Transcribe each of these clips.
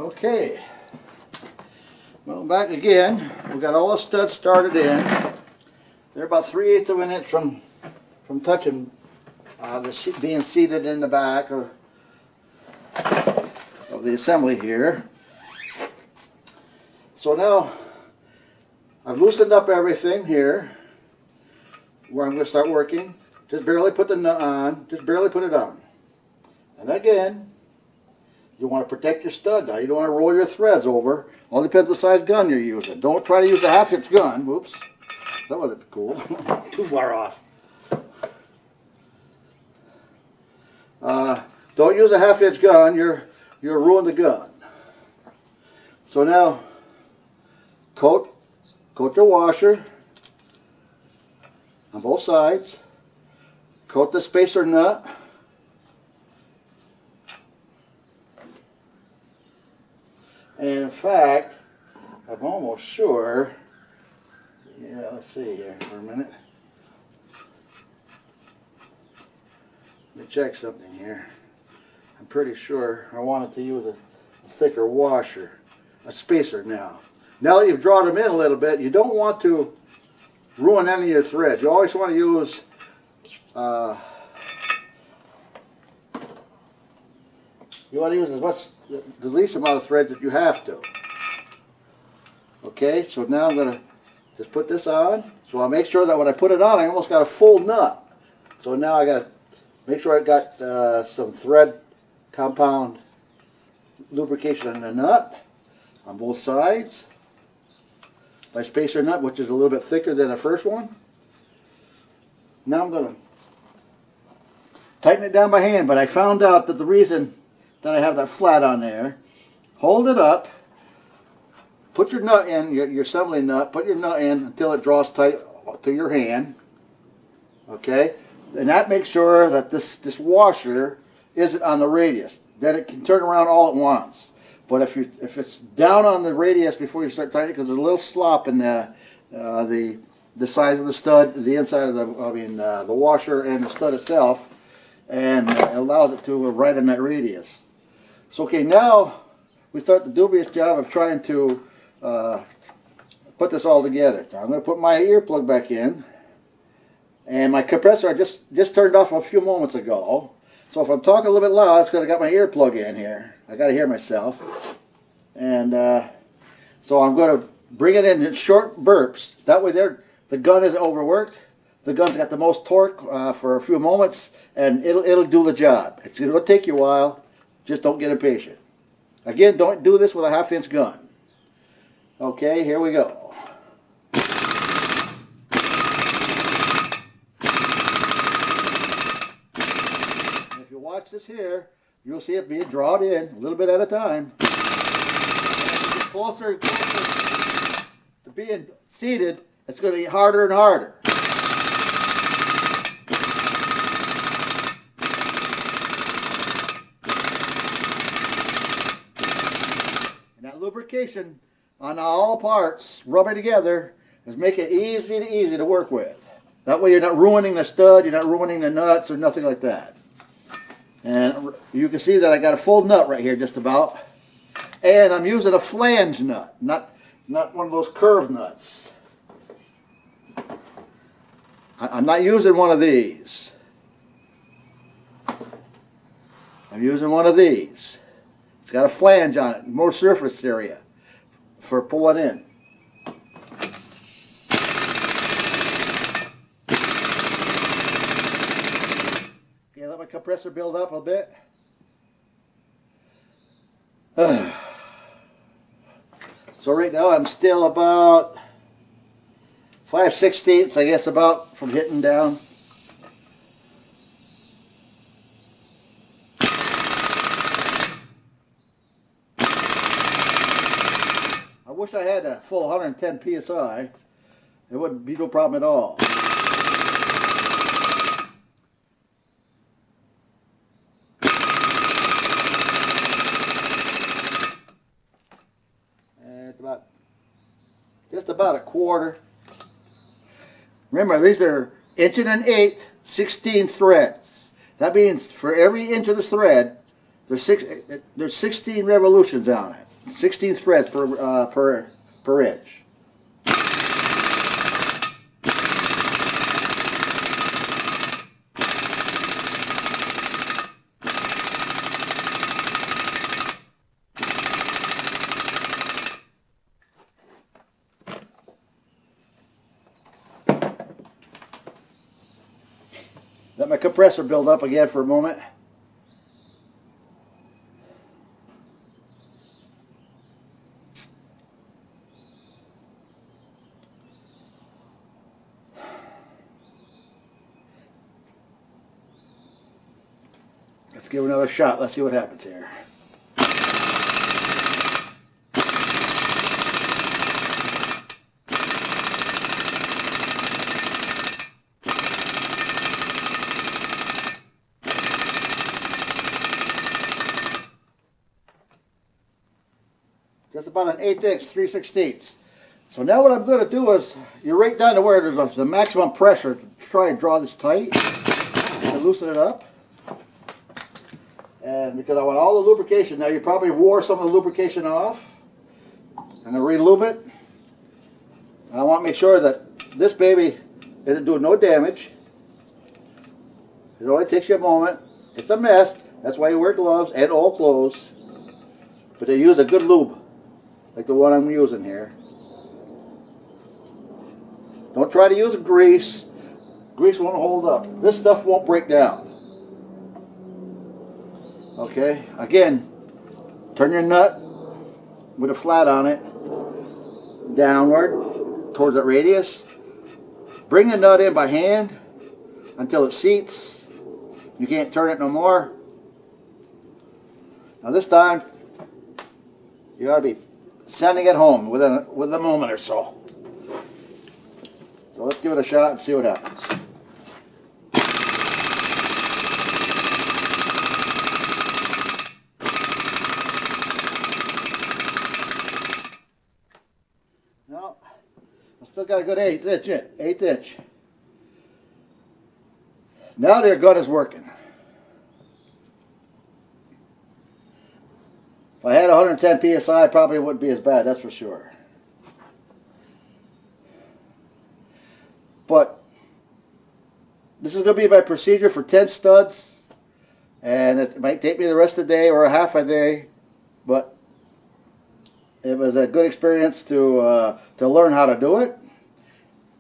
Okay, well, back again. We got all the studs started in. They're about 3/8 of an inch from touching being seated in the back of the assembly here. So now I've loosened up everything here where I'm going to start working. Just barely put the nut on, just barely put it on. And again, you want to protect your stud now. You don't want to roll your threads over. All depends what size gun you're using. Don't try to use a 1/2 inch gun. Whoops. That wasn't cool. Too far off. Don't use a 1/2 inch gun. You'll ruin the gun. So now, coat your washer on both sides. Coat the spacer nut. And in fact, I'm almost sure, yeah, let's see here for a minute. Let me check something here. I'm pretty sure I wanted to use a thicker washer, a spacer now. Now that you've drawn them in a little bit, you don't want to ruin any of your threads. You always want to use the least amount of threads that you have to. Okay, so now I'm going to just put this on. So I'll make sure that when I put it on, I almost got a full nut. So now I got to make sure I got some thread compound lubrication on the nut on both sides. My spacer nut, which is a little bit thicker than the first one. Now I'm going to tighten it down by hand, but I found out that the reason that I have that flat on there, hold it up, put your nut in, your assembly nut, put your nut in until it draws tight to your hand, okay? And that makes sure that this washer isn't on the radius. Then it can turn around all at once. But if it's down on the radius before you start tightening, because there's a little slop in the size of the stud, the inside of the washer and the stud itself, and it allows it to right in that radius. So okay, now we start the dubious job of trying to put this all together. Now I'm going to put my earplug back in, and my compressor I just turned off a few moments ago. So if I'm talking a little bit loud, it's because I got my earplug in here. I got to hear myself. And so I'm going to bring it in short burps. That way the gun isn't overworked. The gun's got the most torque for a few moments, and it'll do the job. It's going to take you a while. Just don't get impatient. Again, don't do this with a 1/2 inch gun. Okay, here we go. And if you watch this here, you'll see it being drawn in a little bit at a time. And as you get closer and closer to being seated, it's going to get harder and harder. And that lubrication on all parts, rubbing together, is making it easy to work with. That way you're not ruining the stud, you're not ruining the nuts or nothing like that. And you can see that I got a full nut right here just about. And I'm using a flange nut, not one of those curved nuts. I'm not using one of these. I'm using one of these. It's got a flange on it, more surface area for pulling in. Okay, let my compressor build up a bit. So right now I'm still about 5/16, I guess, about from hitting down. I wish I had a full 110 psi. It wouldn't be no problem at all. And it's just about a quarter. Remember, these are 1 1/8", 16 threads. That means for every inch of this thread, there's 16 revolutions on it. 16 threads per inch. Let my compressor build up again for a moment. Let's give it another shot. Let's see what happens here. Just about an 1/8 inch, 3/16. So now what I'm going to do is, you're right down to where there's the maximum pressure to try and draw this tight and loosen it up. And because I want all the lubrication, now you probably wore some of the lubrication off. I'm going to re-lube it. I want to make sure that this baby isn't doing no damage. It only takes you a moment. It's a mess. That's why you wear gloves and all clothes. But they use a good lube, like the one I'm using here. Don't try to use grease. Grease won't hold up. This stuff won't break down. Okay, again, turn your nut with a flat on it downward towards that radius. Bring the nut in by hand until it seats. You can't turn it no more. Now this time, you ought to be sending it home within a moment or so. So let's give it a shot and see what happens. No, I still got a good 1/8 inch. Now their gun is working. If I had 110 psi, it probably wouldn't be as bad, that's for sure. But this is going to be my procedure for 10 studs, and it might take me the rest of the day or a half a day, but it was a good experience to learn how to do it.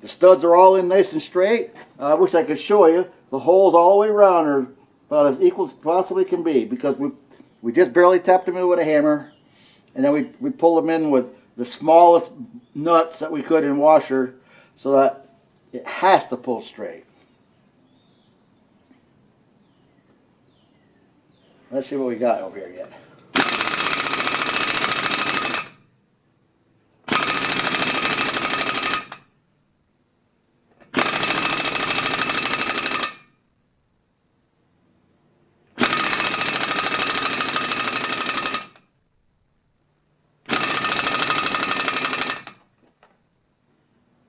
The studs are all in nice and straight. I wish I could show you. The holes all the way around are about as equal as possibly can be, because we just barely tapped them in with a hammer, and then we pulled them in with the smallest nuts that we could in washer, so that it has to pull straight. Let's see what we got over here yet.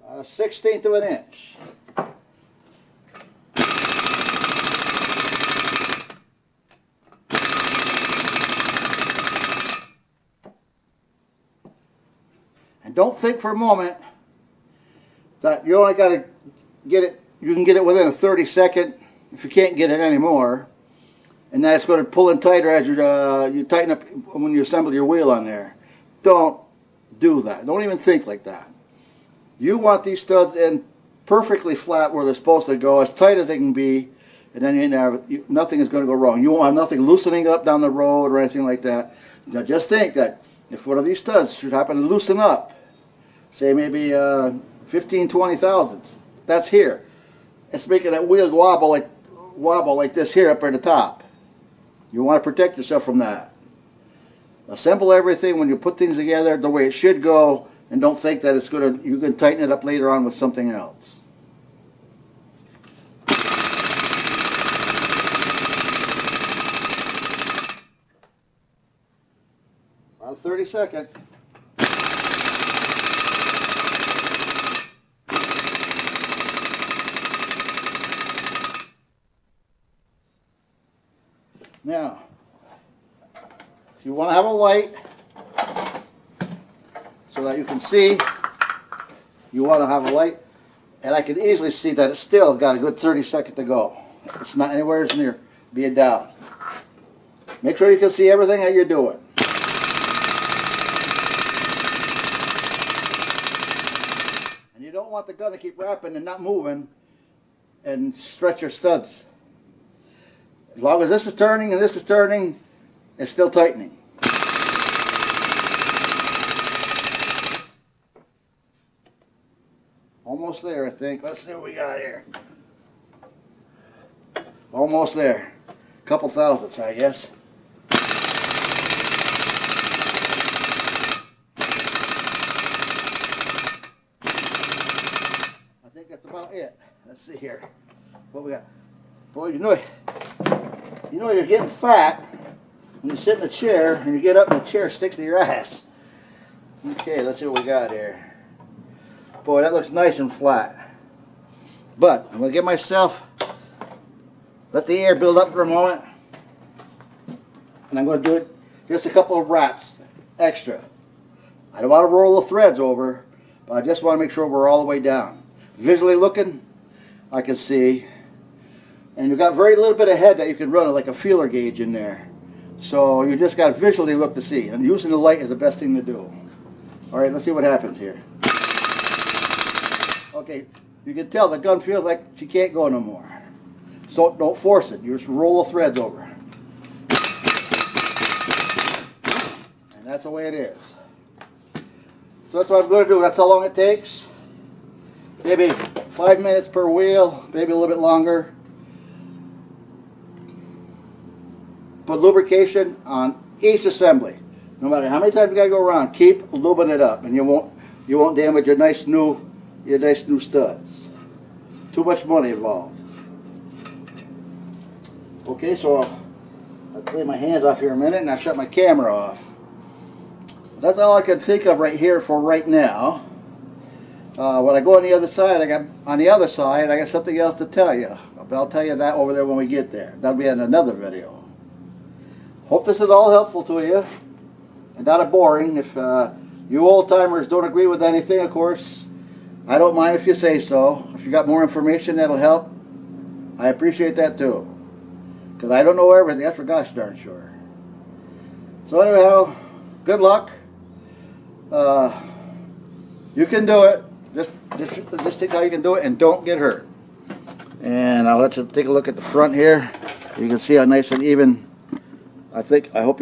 About a 1/16 of an inch. And don't think for a moment that you only got to get it, you can get it within a 30-second if you can't get it anymore, and that's going to pull in tighter as you tighten up when you assemble your wheel on there. Don't do that. Don't even think like that. You want these studs in perfectly flat where they're supposed to go, as tight as they can be, and then nothing is going to go wrong. You won't have nothing loosening up down the road or anything like that. Now just think that if one of these studs should happen to loosen up, say maybe 15, 20 thousandths, that's here. It's making that wheel wobble like this here up at the top. You want to protect yourself from that. Assemble everything when you put things together the way it should go, and don't think that you can tighten it up later on with something else. About a 30-second. Now, if you want to have a light, that you can see. You want to have a light, and I can easily see that it's still got a good 30 seconds to go. It's not anywhere near being down. Make sure you can see everything that you're doing. And you don't want the gun to keep wrapping and not moving and stretch your studs. As long as this is turning and this is turning, it's still tightening. Almost there, I think. Let's see what we got here. Almost there. A couple thousandths, I guess. I think that's about it. Let's see here. What we got? Boy, you know you're getting fat when you sit in a chair and you get up and the chair sticks to your ass. Okay, let's see what we got here. Boy, that looks nice and flat. But I'm going to give myself, let the air build up for a moment. And I'm going to do it just a couple of wraps extra. I don't want to roll the threads over, but I just want to make sure we're all the way down. Visually looking, I can see. And you've got very little bit of head that you can run like a feeler gauge in there. So you just got to visually look to see. And using the light is the best thing to do. Alright, let's see what happens here. Okay, you can tell the gun feels like she can't go no more. So don't force it. You just roll the threads over. And that's the way it is. So that's what I'm going to do. That's how long it takes. Maybe 5 minutes per wheel, maybe a little bit longer. Put lubrication on each assembly. No matter how many times you got to go around, keep lubing it up, and you won't damage your nice new studs. Too much money involved. Okay, so I'll clean my hands off here a minute and I'll shut my camera off. That's all I can think of right here for right now. When I go on the other side, I got something else to tell you. But I'll tell you that over there when we get there. That'll be in another video. Hope this is all helpful to you and not boring. If you old timers don't agree with anything, of course, I don't mind if you say so. If you got more information that'll help, I appreciate that too. Because I don't know everything, that's for gosh darn sure. So anyhow, good luck. You can do it. Just think how you can do it and don't get hurt. And I'll let you take a look at the front here. You can see how nice and even. I hope